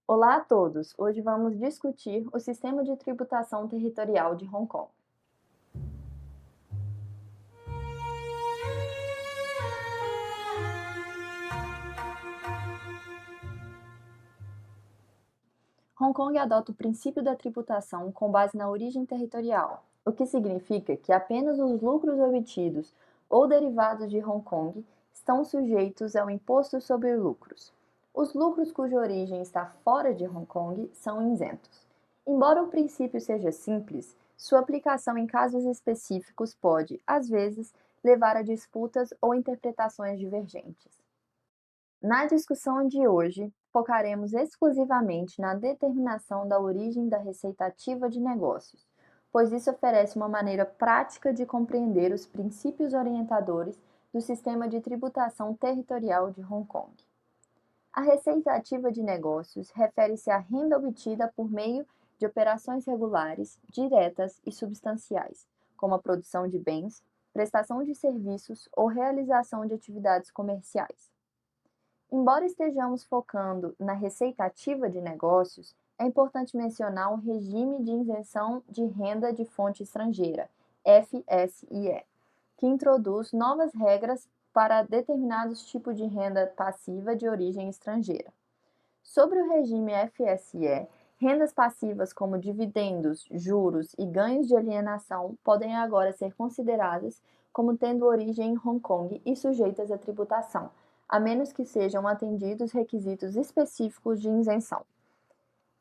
Olá a todos! Hoje vamos discutir o sistema de tributação territorial de Hong Kong. Hong Kong adota o princípio da tributação com base na origem territorial, o que significa que apenas os lucros obtidos ou derivados de Hong Kong estão sujeitos ao imposto sobre lucros. Os lucros cuja origem está fora de Hong Kong são isentos. Embora o princípio seja simples, sua aplicação em casos específicos pode, às vezes, levar a disputas ou interpretações divergentes. Na discussão de hoje, focaremos exclusivamente na determinação da origem da receita ativa de negócios, pois isso oferece uma maneira prática de compreender os princípios orientadores do sistema de tributação territorial de Hong Kong. A receita ativa de negócios refere-se à renda obtida por meio de operações regulares, diretas e substanciais, como a produção de bens, prestação de serviços ou realização de atividades comerciais. Embora estejamos focando na receita ativa de negócios, é importante mencionar o Regime de Isenção de Renda de Fonte Estrangeira, FSIE, que introduz novas regras para determinados tipos de renda passiva de origem estrangeira. Sobre o regime FSIE, rendas passivas como dividendos, juros e ganhos de alienação podem agora ser consideradas como tendo origem em Hong Kong e sujeitas à tributação, a menos que sejam atendidos requisitos específicos de isenção.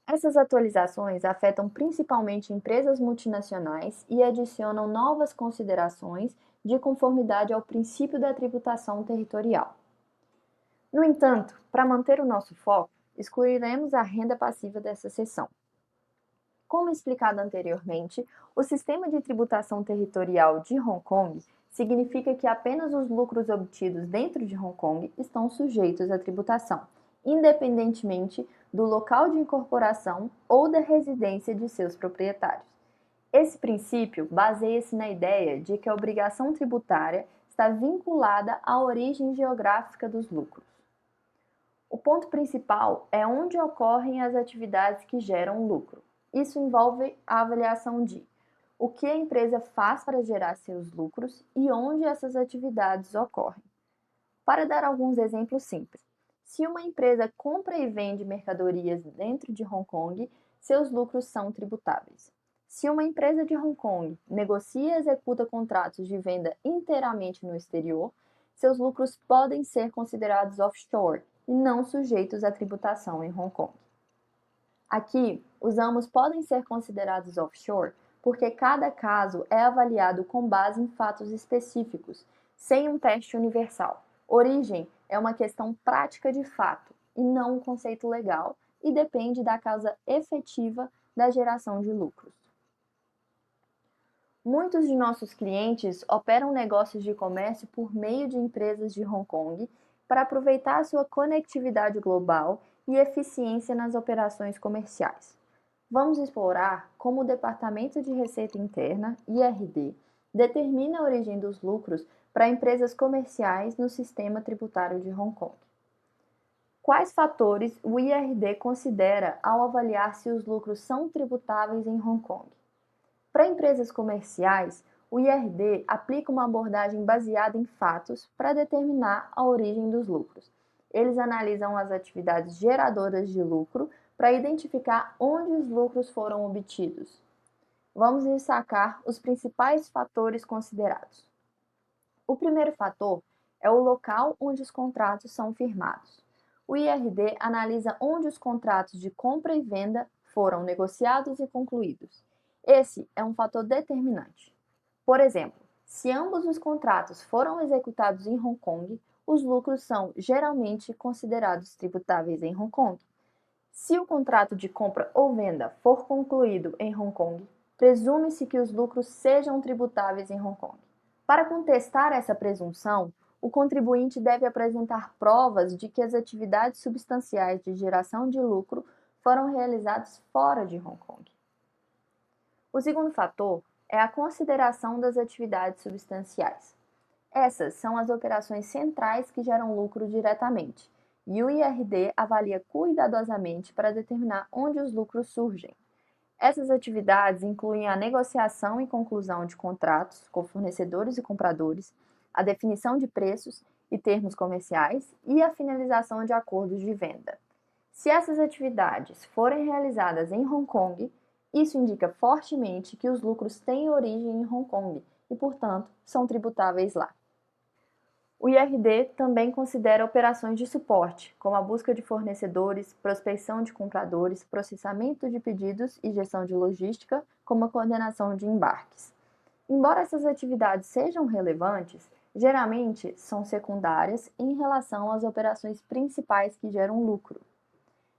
Essas atualizações afetam principalmente empresas multinacionais e adicionam novas considerações de conformidade ao princípio da tributação territorial. No entanto, para manter o nosso foco, excluiremos a renda passiva dessa seção. Como explicado anteriormente, o sistema de tributação territorial de Hong Kong significa que apenas os lucros obtidos dentro de Hong Kong estão sujeitos à tributação, independentemente do local de incorporação ou da residência de seus proprietários. Esse princípio baseia-se na ideia de que a obrigação tributária está vinculada à origem geográfica dos lucros. O ponto principal é onde ocorrem as atividades que geram lucro. Isso envolve a avaliação de o que a empresa faz para gerar seus lucros e onde essas atividades ocorrem. Para dar alguns exemplos simples, se uma empresa compra e vende mercadorias dentro de Hong Kong, seus lucros são tributáveis. Se uma empresa de Hong Kong negocia e executa contratos de venda inteiramente no exterior, seus lucros podem ser considerados offshore e não sujeitos à tributação em Hong Kong. Aqui, usamos podem ser considerados offshore porque cada caso é avaliado com base em fatos específicos, sem um teste universal. Origem é uma questão prática de fato e não um conceito legal e depende da causa efetiva da geração de lucros. Muitos de nossos clientes operam negócios de comércio por meio de empresas de Hong Kong para aproveitar sua conectividade global e eficiência nas operações comerciais. Vamos explorar como o Departamento de Receita Interna, IRD, determina a origem dos lucros para empresas comerciais no sistema tributário de Hong Kong. Quais fatores o IRD considera ao avaliar se os lucros são tributáveis em Hong Kong? Para empresas comerciais, o IRD aplica uma abordagem baseada em fatos para determinar a origem dos lucros. Eles analisam as atividades geradoras de lucro para identificar onde os lucros foram obtidos. Vamos destacar os principais fatores considerados. O primeiro fator é o local onde os contratos são firmados. O IRD analisa onde os contratos de compra e venda foram negociados e concluídos. Esse é um fator determinante. Por exemplo, se ambos os contratos foram executados em Hong Kong, os lucros são geralmente considerados tributáveis em Hong Kong. Se o contrato de compra ou venda for concluído em Hong Kong, presume-se que os lucros sejam tributáveis em Hong Kong. Para contestar essa presunção, o contribuinte deve apresentar provas de que as atividades substanciais de geração de lucro foram realizadas fora de Hong Kong. O segundo fator é a consideração das atividades substanciais. Essas são as operações centrais que geram lucro diretamente. e o IRD avalia cuidadosamente para determinar onde os lucros surgem. Essas atividades incluem a negociação e conclusão de contratos com fornecedores e compradores, a definição de preços e termos comerciais e a finalização de acordos de venda. Se essas atividades forem realizadas em Hong Kong, isso indica fortemente que os lucros têm origem em Hong Kong e, portanto, são tributáveis lá. O IRD também considera operações de suporte, como a busca de fornecedores, prospecção de compradores, processamento de pedidos e gestão de logística, como a coordenação de embarques. Embora essas atividades sejam relevantes, geralmente são secundárias em relação às operações principais que geram lucro.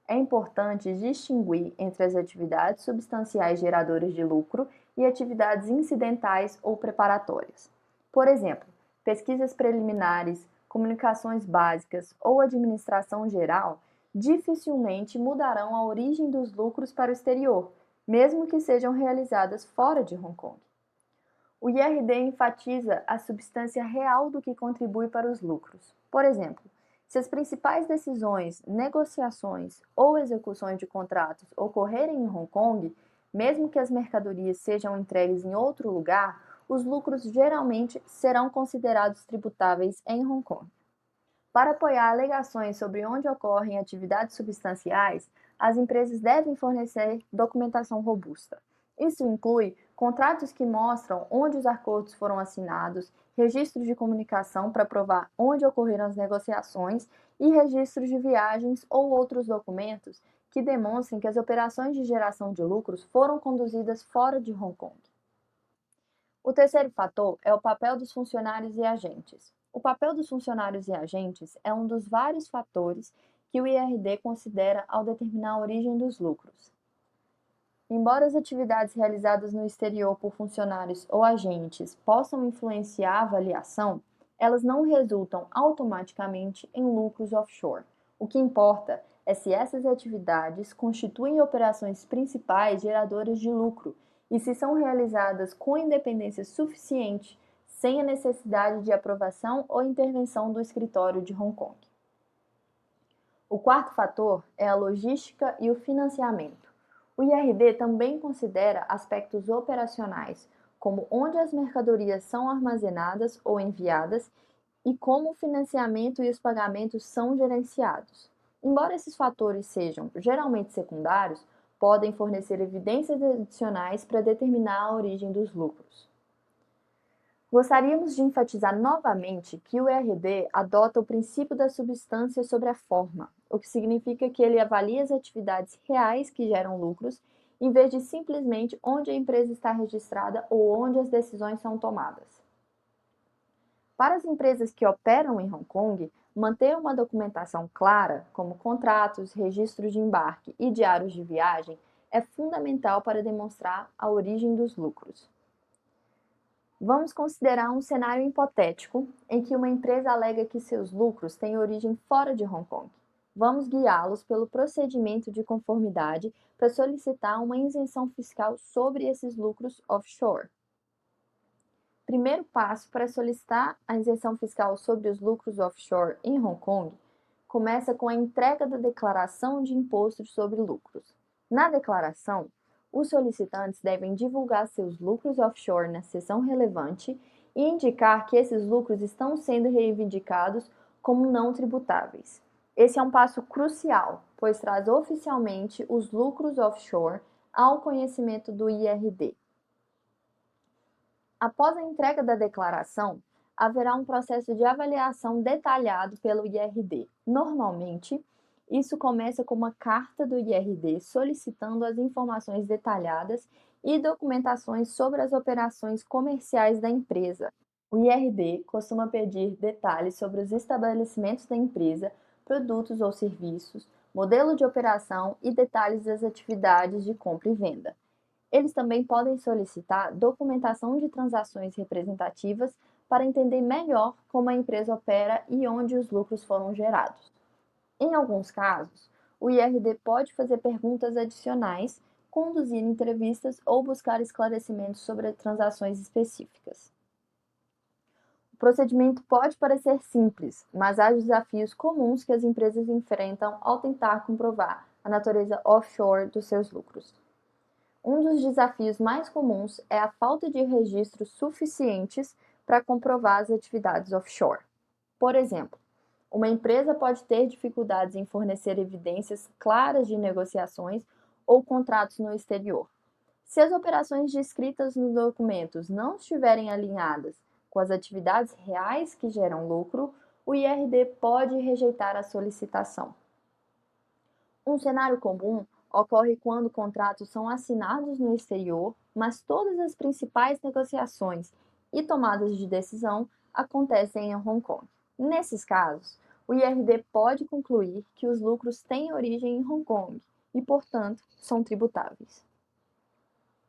É importante distinguir entre as atividades substanciais geradoras de lucro e atividades incidentais ou preparatórias. Por exemplo, pesquisas preliminares, comunicações básicas ou administração geral dificilmente mudarão a origem dos lucros para o exterior, mesmo que sejam realizadas fora de Hong Kong. O IRD enfatiza a substância real do que contribui para os lucros. Por exemplo, se as principais decisões, negociações ou execuções de contratos ocorrerem em Hong Kong, mesmo que as mercadorias sejam entregues em outro lugar, os lucros geralmente serão considerados tributáveis em Hong Kong. Para apoiar alegações sobre onde ocorrem atividades substanciais, as empresas devem fornecer documentação robusta. Isso inclui contratos que mostram onde os acordos foram assinados, registros de comunicação para provar onde ocorreram as negociações e registros de viagens ou outros documentos que demonstrem que as operações de geração de lucros foram conduzidas fora de Hong Kong. O terceiro fator é o papel dos funcionários e agentes. O papel dos funcionários e agentes é um dos vários fatores que o IRD considera ao determinar a origem dos lucros. Embora as atividades realizadas no exterior por funcionários ou agentes possam influenciar a avaliação, elas não resultam automaticamente em lucros offshore. O que importa é se essas atividades constituem operações principais geradoras de lucro e se são realizadas com independência suficiente, sem a necessidade de aprovação ou intervenção do escritório de Hong Kong. O quarto fator é a logística e o financiamento. O IRD também considera aspectos operacionais, como onde as mercadorias são armazenadas ou enviadas e como o financiamento e os pagamentos são gerenciados. Embora esses fatores sejam geralmente secundários, podem fornecer evidências adicionais para determinar a origem dos lucros. Gostaríamos de enfatizar novamente que o IRD adota o princípio da substância sobre a forma, o que significa que ele avalia as atividades reais que geram lucros, em vez de simplesmente onde a empresa está registrada ou onde as decisões são tomadas. Para as empresas que operam em Hong Kong, manter uma documentação clara, como contratos, registros de embarque e diários de viagem, é fundamental para demonstrar a origem dos lucros. Vamos considerar um cenário hipotético em que uma empresa alega que seus lucros têm origem fora de Hong Kong. Vamos guiá-los pelo procedimento de conformidade para solicitar uma isenção fiscal sobre esses lucros offshore. Primeiro passo para solicitar a isenção fiscal sobre os lucros offshore em Hong Kong começa com a entrega da declaração de imposto sobre lucros. Na declaração, os solicitantes devem divulgar seus lucros offshore na seção relevante e indicar que esses lucros estão sendo reivindicados como não tributáveis. Esse é um passo crucial, pois traz oficialmente os lucros offshore ao conhecimento do IRD. Após a entrega da declaração, haverá um processo de avaliação detalhado pelo IRD. Normalmente, isso começa com uma carta do IRD solicitando as informações detalhadas e documentações sobre as operações comerciais da empresa. O IRD costuma pedir detalhes sobre os estabelecimentos da empresa, produtos ou serviços, modelo de operação e detalhes das atividades de compra e venda. Eles também podem solicitar documentação de transações representativas para entender melhor como a empresa opera e onde os lucros foram gerados. Em alguns casos, o IRD pode fazer perguntas adicionais, conduzir entrevistas ou buscar esclarecimentos sobre transações específicas. O O procedimento pode parecer simples, mas há desafios comuns que as empresas enfrentam ao tentar comprovar a natureza offshore dos seus lucros. Um dos desafios mais comuns é a falta de registros suficientes para comprovar as atividades offshore. Por exemplo, uma empresa pode ter dificuldades em fornecer evidências claras de negociações ou contratos no exterior. Se as operações descritas nos documentos não estiverem alinhadas com as atividades reais que geram lucro, o IRD pode rejeitar a solicitação. Um cenário comum ocorre quando contratos são assinados no exterior, mas todas as principais negociações e tomadas de decisão acontecem em Hong Kong. Nesses casos, o IRD pode concluir que os lucros têm origem em Hong Kong e, portanto, são tributáveis.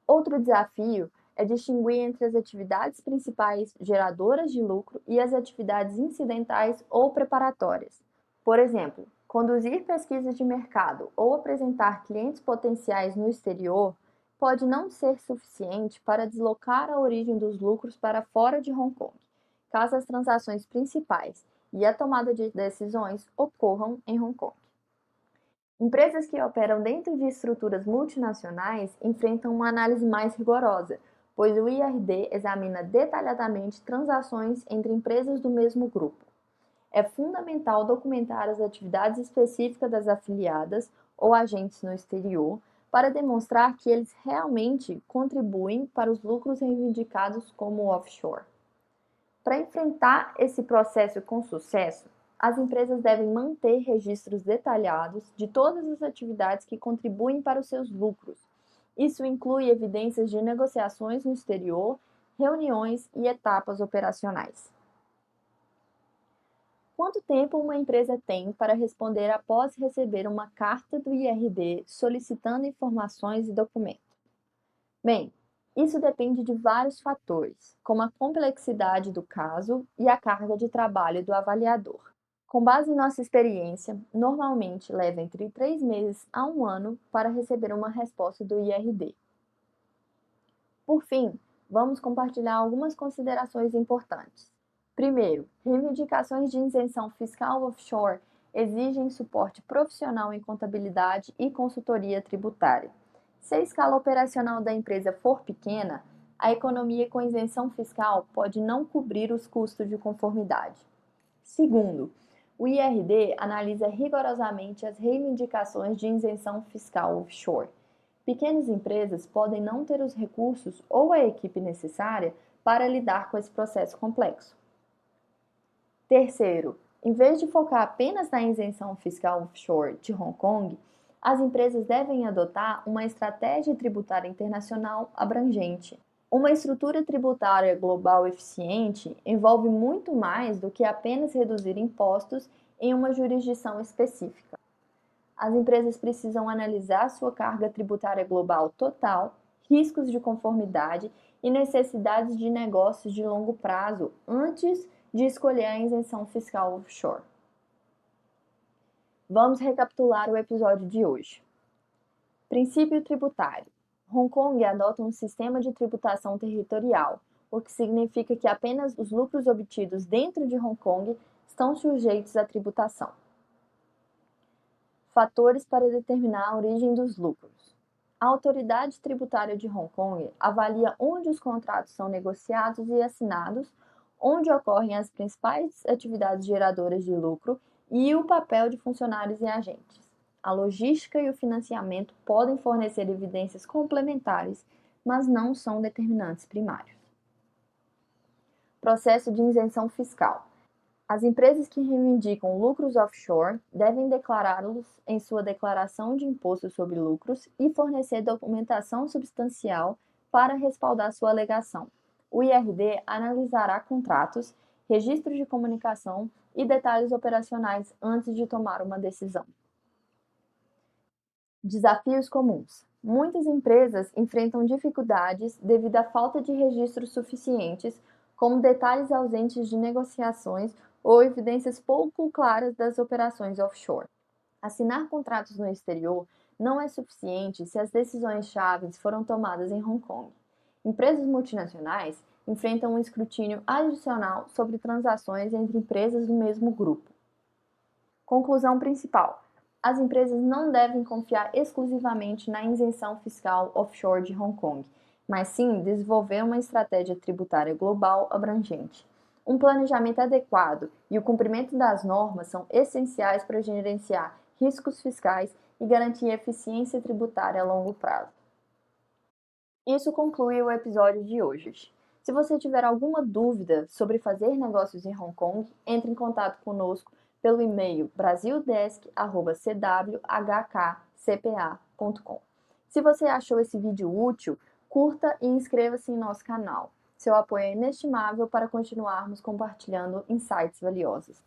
Outro desafio é distinguir entre as atividades principais geradoras de lucro e as atividades incidentais ou preparatórias. Por exemplo, conduzir pesquisas de mercado ou apresentar clientes potenciais no exterior pode não ser suficiente para deslocar a origem dos lucros para fora de Hong Kong, caso as transações principais e a tomada de decisões ocorram em Hong Kong. Empresas que operam dentro de estruturas multinacionais enfrentam uma análise mais rigorosa, pois o IRD examina detalhadamente transações entre empresas do mesmo grupo. É fundamental documentar as atividades específicas das afiliadas ou agentes no exterior para demonstrar que eles realmente contribuem para os lucros reivindicados como offshore. Para enfrentar esse processo com sucesso, as empresas devem manter registros detalhados de todas as atividades que contribuem para os seus lucros. Isso inclui evidências de negociações no exterior, reuniões e etapas operacionais. Quanto tempo uma empresa tem para responder após receber uma carta do IRD solicitando informações e documentos? Bem, isso depende de vários fatores, como a complexidade do caso e a carga de trabalho do avaliador. Com base em nossa experiência, normalmente leva entre 3 meses a 1 ano para receber uma resposta do IRD. Por fim, vamos compartilhar algumas considerações importantes. Primeiro, reivindicações de isenção fiscal offshore exigem suporte profissional em contabilidade e consultoria tributária. Se a escala operacional da empresa for pequena, a economia com isenção fiscal pode não cobrir os custos de conformidade. Segundo, o IRD analisa rigorosamente as reivindicações de isenção fiscal offshore. Pequenas empresas podem não ter os recursos ou a equipe necessária para lidar com esse processo complexo. Terceiro, em vez de focar apenas na isenção fiscal offshore de Hong Kong, as empresas devem adotar uma estratégia tributária internacional abrangente. Uma estrutura tributária global eficiente envolve muito mais do que apenas reduzir impostos em uma jurisdição específica. As empresas precisam analisar sua carga tributária global total, riscos de conformidade e necessidades de negócios de longo prazo antes de escolher a isenção fiscal offshore. Vamos recapitular o episódio de hoje. Princípio tributário. Hong Kong adota um sistema de tributação territorial, o que significa que apenas os lucros obtidos dentro de Hong Kong estão sujeitos à tributação. Fatores para determinar a origem dos lucros. A autoridade tributária de Hong Kong avalia onde os contratos são negociados e assinados, onde ocorrem as principais atividades geradoras de lucro e o papel de funcionários e agentes. A logística e o financiamento podem fornecer evidências complementares, mas não são determinantes primários. Processo de isenção fiscal. As empresas que reivindicam lucros offshore devem declará-los em sua declaração de imposto sobre lucros e fornecer documentação substancial para respaldar sua alegação. O IRD analisará contratos, registros de comunicação e detalhes operacionais antes de tomar uma decisão. Desafios comuns. Muitas empresas enfrentam dificuldades devido à falta de registros suficientes, como detalhes ausentes de negociações ou evidências pouco claras das operações offshore. Assinar contratos no exterior não é suficiente se as decisões chaves foram tomadas em Hong Kong. Empresas multinacionais enfrentam um escrutínio adicional sobre transações entre empresas do mesmo grupo. Conclusão principal: as empresas não devem confiar exclusivamente na isenção fiscal offshore de Hong Kong, mas sim desenvolver uma estratégia tributária global abrangente. Um planejamento adequado e o cumprimento das normas são essenciais para gerenciar riscos fiscais e garantir eficiência tributária a longo prazo. Isso conclui o episódio de hoje. Se você tiver alguma dúvida sobre fazer negócios em Hong Kong, entre em contato conosco pelo e-mail brasildesk@cwhkcpa.com. Se você achou esse vídeo útil, curta e inscreva-se em nosso canal. Seu apoio é inestimável para continuarmos compartilhando insights valiosos.